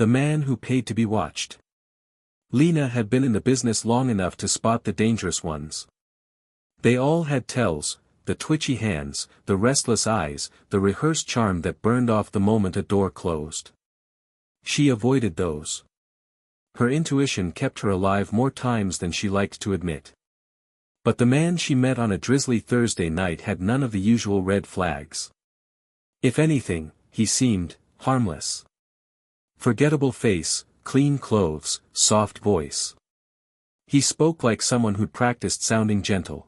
The man who paid to be watched. Lena had been in the business long enough to spot the dangerous ones. They all had tells, the twitchy hands, the restless eyes, the rehearsed charm that burned off the moment a door closed. She avoided those. Her intuition kept her alive more times than she liked to admit. But the man she met on a drizzly Thursday night had none of the usual red flags. If anything, he seemed harmless. Forgettable face, clean clothes, soft voice. He spoke like someone who'd practiced sounding gentle.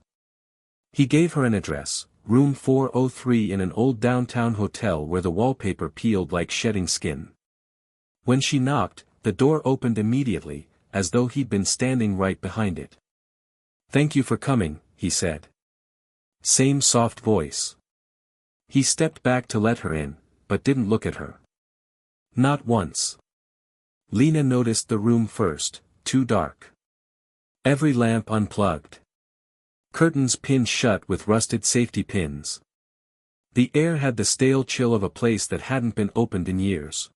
He gave her an address, room 403 in an old downtown hotel where the wallpaper peeled like shedding skin. When she knocked, the door opened immediately, as though he'd been standing right behind it. "Thank you for coming," he said. Same soft voice. He stepped back to let her in, but didn't look at her. Not once. Lena noticed the room first, too dark. Every lamp unplugged. Curtains pinned shut with rusted safety pins. The air had the stale chill of a place that hadn't been opened in years.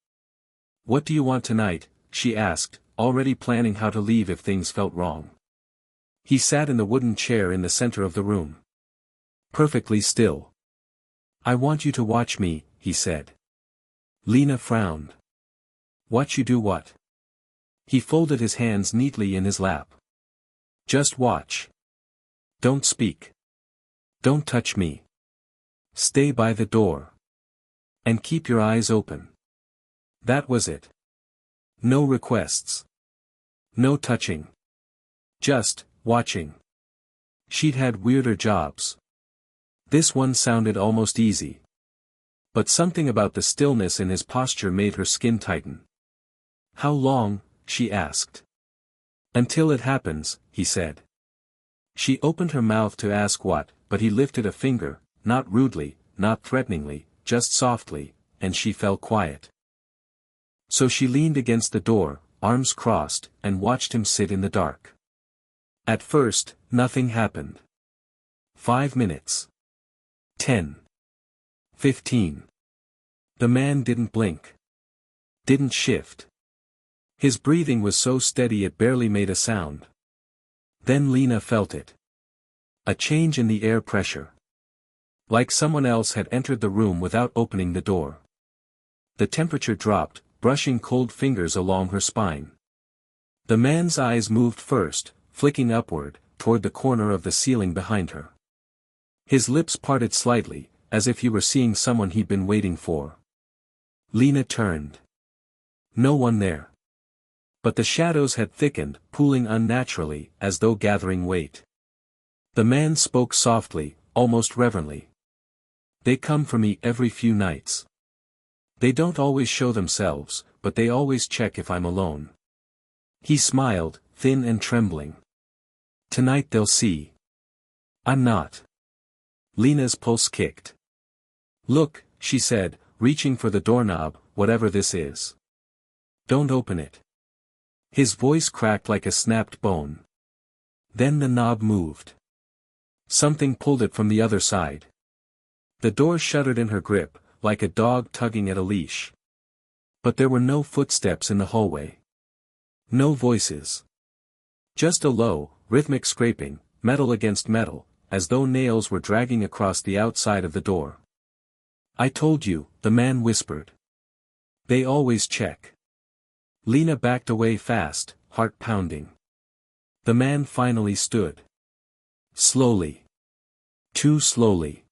"What do you want tonight?" she asked, already planning how to leave if things felt wrong. He sat in the wooden chair in the center of the room. Perfectly still. "I want you to watch me," he said. Lena frowned. "Watch you do what?" He folded his hands neatly in his lap. "Just watch. Don't speak. Don't touch me. Stay by the door. And keep your eyes open." That was it. No requests. No touching. Just watching. She'd had weirder jobs. This one sounded almost easy. But something about the stillness in his posture made her skin tighten. "How long?" she asked. "Until it happens," he said. She opened her mouth to ask what, but he lifted a finger, not rudely, not threateningly, just softly, and she fell quiet. So she leaned against the door, arms crossed, and watched him sit in the dark. At first, nothing happened. 5 minutes. 10. 15. The man didn't blink. Didn't shift. His breathing was so steady it barely made a sound. Then Lena felt it. A change in the air pressure. Like someone else had entered the room without opening the door. The temperature dropped, brushing cold fingers along her spine. The man's eyes moved first, flicking upward, toward the corner of the ceiling behind her. His lips parted slightly, as if he were seeing someone he'd been waiting for. Lena turned. No one there. But the shadows had thickened, pooling unnaturally, as though gathering weight. The man spoke softly, almost reverently. "They come for me every few nights. They don't always show themselves, but they always check if I'm alone." He smiled, thin and trembling. "Tonight they'll see. I'm not." Lena's pulse kicked. "Look," she said, reaching for the doorknob, "whatever this is. Don't open it." His voice cracked like a snapped bone. Then the knob moved. Something pulled it from the other side. The door shuddered in her grip, like a dog tugging at a leash. But there were no footsteps in the hallway. No voices. Just a low, rhythmic scraping, metal against metal, as though nails were dragging across the outside of the door. "I told you," the man whispered. "They always check." Lena backed away fast, heart pounding. The man finally stood. Slowly. Too slowly.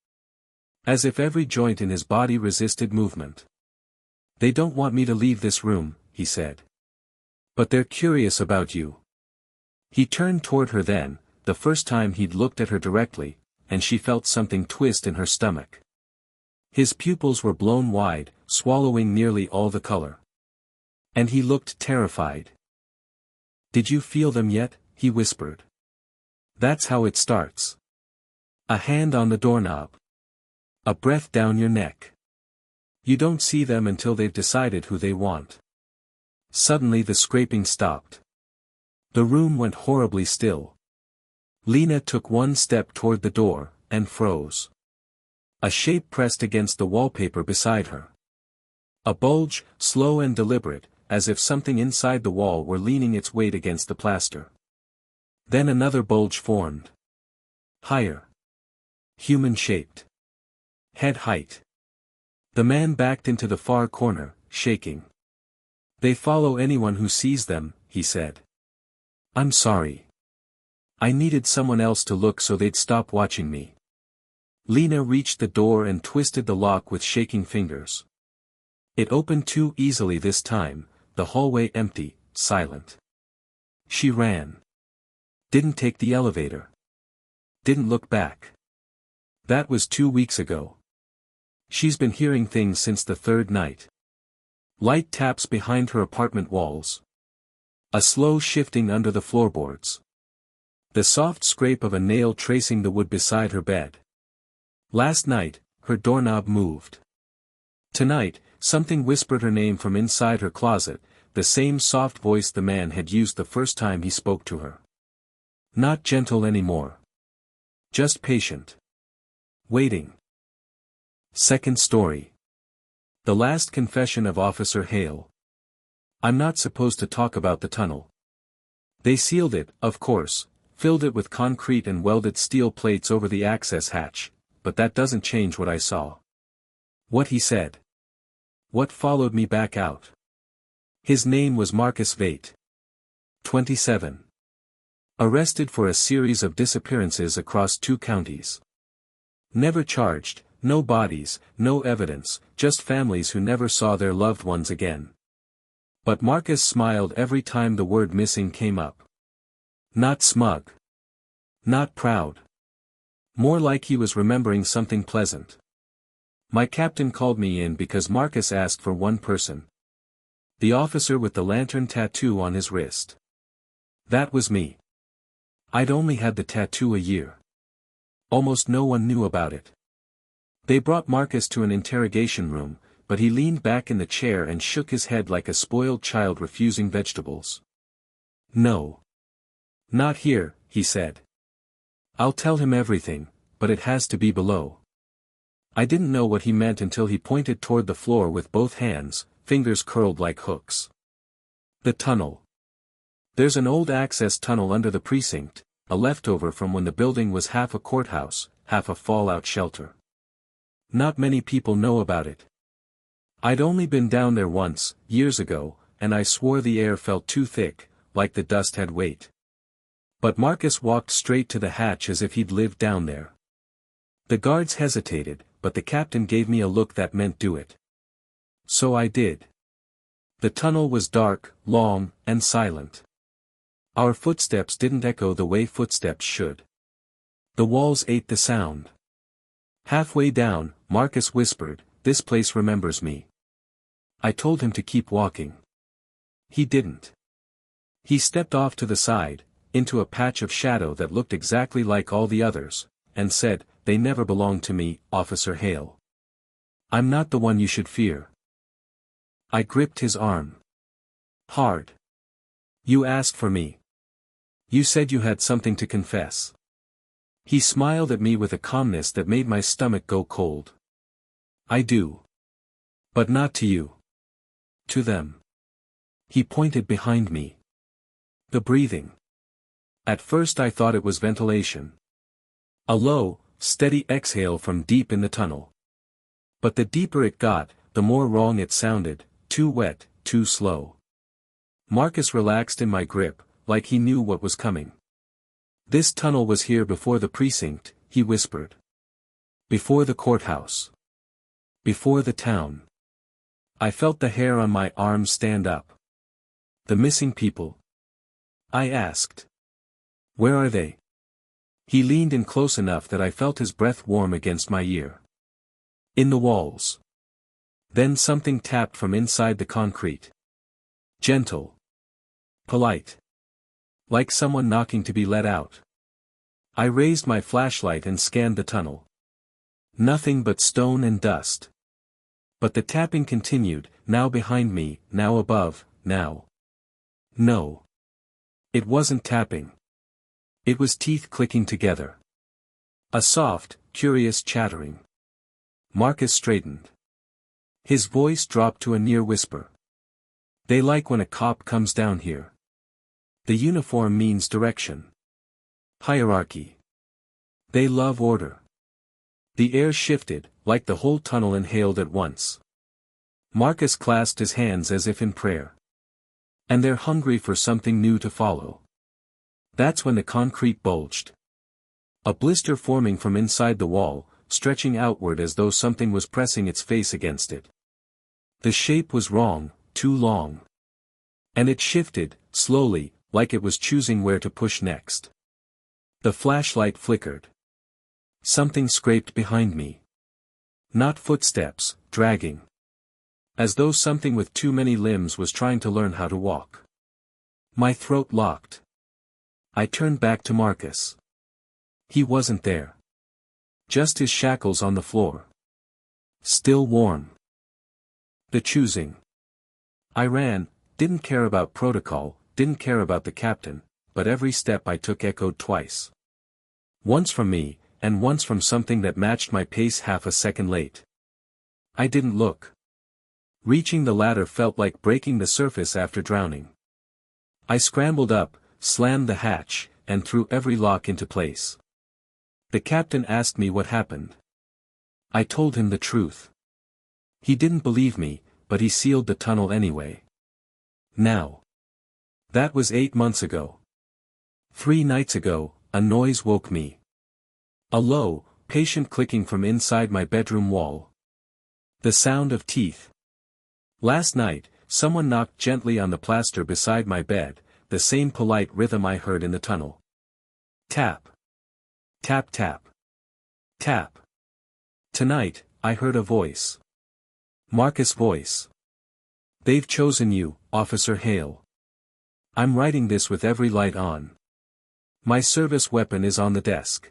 As if every joint in his body resisted movement. "They don't want me to leave this room," he said. "But they're curious about you." He turned toward her then, the first time he'd looked at her directly, and she felt something twist in her stomach. His pupils were blown wide, swallowing nearly all the color. And he looked terrified. "Did you feel them yet?" he whispered. "That's how it starts. A hand on the doorknob. A breath down your neck. You don't see them until they've decided who they want." Suddenly the scraping stopped. The room went horribly still. Lena took one step toward the door, and froze. A shape pressed against the wallpaper beside her. A bulge, slow and deliberate, as if something inside the wall were leaning its weight against the plaster. Then another bulge formed. Higher. Human-shaped. Head height. The man backed into the far corner, shaking. "They follow anyone who sees them," he said. "I'm sorry. I needed someone else to look so they'd stop watching me." Lena reached the door and twisted the lock with shaking fingers. It opened too easily this time, the hallway empty, silent. She ran. Didn't take the elevator. Didn't look back. That was 2 weeks ago. She's been hearing things since the third night. Light taps behind her apartment walls. A slow shifting under the floorboards. The soft scrape of a nail tracing the wood beside her bed. Last night, her doorknob moved. Tonight, something whispered her name from inside her closet, the same soft voice the man had used the first time he spoke to her. Not gentle anymore. Just patient. Waiting. Second story. The last confession of Officer Hale. I'm not supposed to talk about the tunnel. They sealed it, of course, filled it with concrete and welded steel plates over the access hatch, but that doesn't change what I saw. What he said. What followed me back out. His name was Marcus Vate. 27. Arrested for a series of disappearances across 2 counties. Never charged, no bodies, no evidence, just families who never saw their loved ones again. But Marcus smiled every time the word missing came up. Not smug. Not proud. More like he was remembering something pleasant. My captain called me in because Marcus asked for one person. The officer with the lantern tattoo on his wrist. That was me. I'd only had the tattoo a year. Almost no one knew about it. They brought Marcus to an interrogation room, but he leaned back in the chair and shook his head like a spoiled child refusing vegetables. No. Not here, he said. I'll tell him everything, but it has to be below. I didn't know what he meant until he pointed toward the floor with both hands, fingers curled like hooks. The tunnel. There's an old access tunnel under the precinct, a leftover from when the building was half a courthouse, half a fallout shelter. Not many people know about it. I'd only been down there once, years ago, and I swore the air felt too thick, like the dust had weight. But Marcus walked straight to the hatch as if he'd lived down there. The guards hesitated, but the captain gave me a look that meant do it. So I did. The tunnel was dark, long, and silent. Our footsteps didn't echo the way footsteps should. The walls ate the sound. Halfway down, Marcus whispered, "This place remembers me." I told him to keep walking. He didn't. He stepped off to the side, into a patch of shadow that looked exactly like all the others, and said, "They never belonged to me, Officer Hale. I'm not the one you should fear." I gripped his arm. Hard. "You asked for me. You said you had something to confess." He smiled at me with a calmness that made my stomach go cold. "I do. But not to you. To them." He pointed behind me. The breathing. At first I thought it was ventilation. A low, steady exhale from deep in the tunnel. But the deeper it got, the more wrong it sounded, too wet, too slow. Marcus relaxed in my grip, like he knew what was coming. "This tunnel was here before the precinct," he whispered. "Before the courthouse. Before the town." I felt the hair on my arms stand up. "The missing people?" I asked. "Where are they?" He leaned in close enough that I felt his breath warm against my ear. "In the walls." Then something tapped from inside the concrete. Gentle. Polite. Like someone knocking to be let out. I raised my flashlight and scanned the tunnel. Nothing but stone and dust. But the tapping continued, now behind me, now above, now. No. It wasn't tapping. It was teeth clicking together. A soft, curious chattering. Marcus straightened. His voice dropped to a near whisper. They like when a cop comes down here. The uniform means direction. Hierarchy. They love order. The air shifted, like the whole tunnel inhaled at once. Marcus clasped his hands as if in prayer. And they're hungry for something new to follow. That's when the concrete bulged. A blister forming from inside the wall, stretching outward as though something was pressing its face against it. The shape was wrong, too long. And it shifted, slowly, like it was choosing where to push next. The flashlight flickered. Something scraped behind me. Not footsteps, dragging. As though something with too many limbs was trying to learn how to walk. My throat locked. I turned back to Marcus. He wasn't there. Just his shackles on the floor. Still warm. The choosing. I ran, didn't care about protocol, didn't care about the captain, but every step I took echoed twice. Once from me, and once from something that matched my pace half a second late. I didn't look. Reaching the ladder felt like breaking the surface after drowning. I scrambled up, slammed the hatch, and threw every lock into place. The captain asked me what happened. I told him the truth. He didn't believe me, but he sealed the tunnel anyway. Now. That was 8 months ago. 3 nights ago, a noise woke me. A low, patient clicking from inside my bedroom wall. The sound of teeth. Last night, someone knocked gently on the plaster beside my bed, the same polite rhythm I heard in the tunnel. Tap. Tap tap. Tap. Tonight, I heard a voice. Marcus' voice. They've chosen you, Officer Hale. I'm writing this with every light on. My service weapon is on the desk.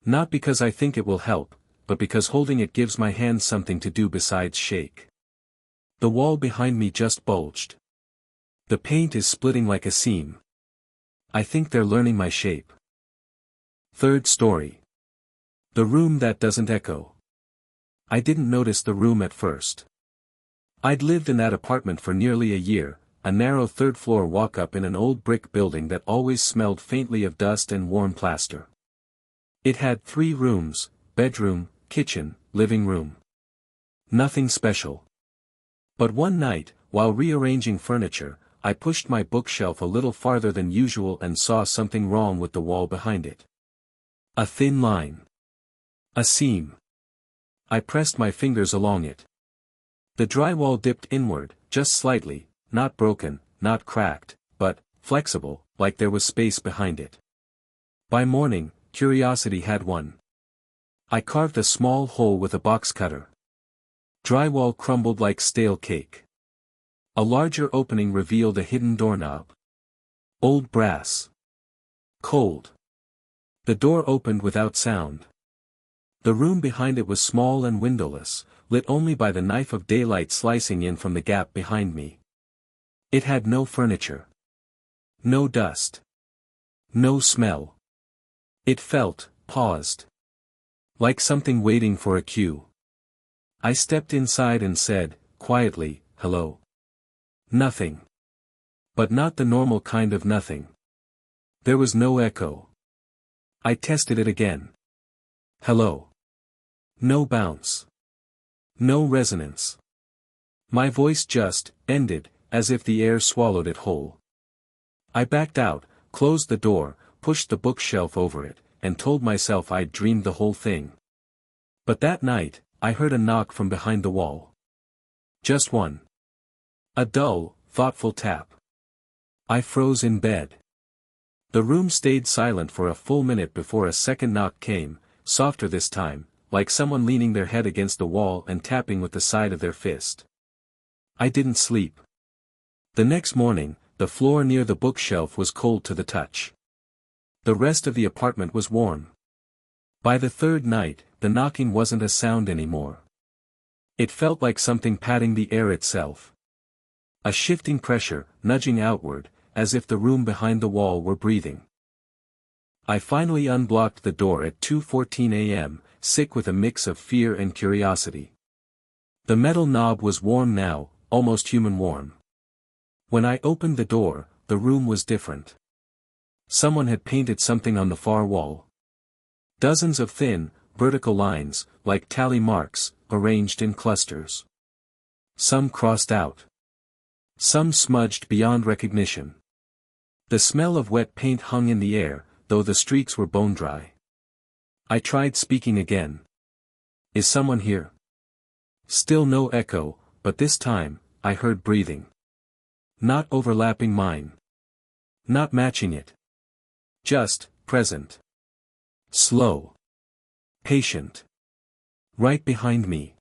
Not because I think it will help, but because holding it gives my hands something to do besides shake. The wall behind me just bulged. The paint is splitting like a seam. I think they're learning my shape. Third story. The room that doesn't echo. I didn't notice the room at first. I'd lived in that apartment for nearly a year, a narrow third-floor walk-up in an old brick building that always smelled faintly of dust and worn plaster. It had 3 rooms, bedroom, kitchen, living room. Nothing special. But one night, while rearranging furniture, I pushed my bookshelf a little farther than usual and saw something wrong with the wall behind it. A thin line. A seam. I pressed my fingers along it. The drywall dipped inward, just slightly, not broken, not cracked, but flexible, like there was space behind it. By morning, curiosity had won. I carved a small hole with a box cutter. Drywall crumbled like stale cake. A larger opening revealed a hidden doorknob. Old brass. Cold. The door opened without sound. The room behind it was small and windowless, lit only by the knife of daylight slicing in from the gap behind me. It had no furniture. No dust. No smell. It felt, paused. Like something waiting for a cue. I stepped inside and said, quietly, hello. Nothing. But not the normal kind of nothing. There was no echo. I tested it again. Hello. No bounce. No resonance. My voice just ended, as if the air swallowed it whole. I backed out, closed the door, pushed the bookshelf over it, and told myself I'd dreamed the whole thing. But that night, I heard a knock from behind the wall. Just one. A dull, thoughtful tap. I froze in bed. The room stayed silent for a full minute before a second knock came, softer this time, like someone leaning their head against the wall and tapping with the side of their fist. I didn't sleep. The next morning, the floor near the bookshelf was cold to the touch. The rest of the apartment was warm. By the third night, the knocking wasn't a sound anymore. It felt like something patting the air itself. A shifting pressure, nudging outward, as if the room behind the wall were breathing. I finally unblocked the door at 2:14 a.m., sick with a mix of fear and curiosity. The metal knob was warm now, almost human warm. When I opened the door, the room was different. Someone had painted something on the far wall. Dozens of thin, vertical lines, like tally marks, arranged in clusters. Some crossed out. Some smudged beyond recognition. The smell of wet paint hung in the air, though the streaks were bone dry. I tried speaking again. "Is someone here?" Still no echo, but this time, I heard breathing. Not overlapping mine. Not matching it. Just, present. Slow. Patient. Right behind me.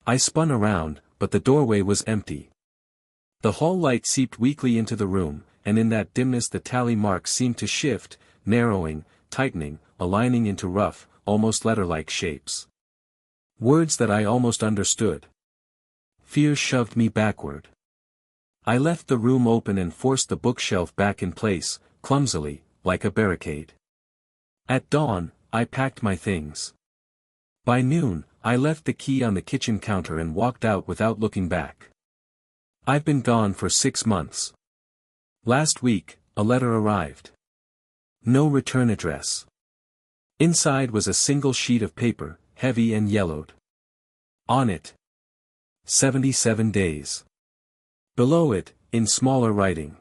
I spun around, but the doorway was empty. The hall light seeped weakly into the room, and in that dimness the tally marks seemed to shift, narrowing, tightening, aligning into rough, almost letter-like shapes. Words that I almost understood. Fear shoved me backward. I left the room open and forced the bookshelf back in place, clumsily, like a barricade. At dawn, I packed my things. By noon, I left the key on the kitchen counter and walked out without looking back. I've been gone for 6 months. Last week, a letter arrived. No return address. Inside was a single sheet of paper, heavy and yellowed. On it, 77 days. Below it, in smaller writing.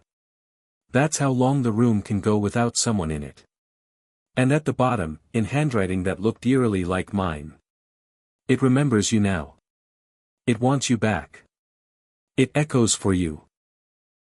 That's how long the room can go without someone in it. And at the bottom, in handwriting that looked eerily like mine. It remembers you now. It wants you back. It echoes for you.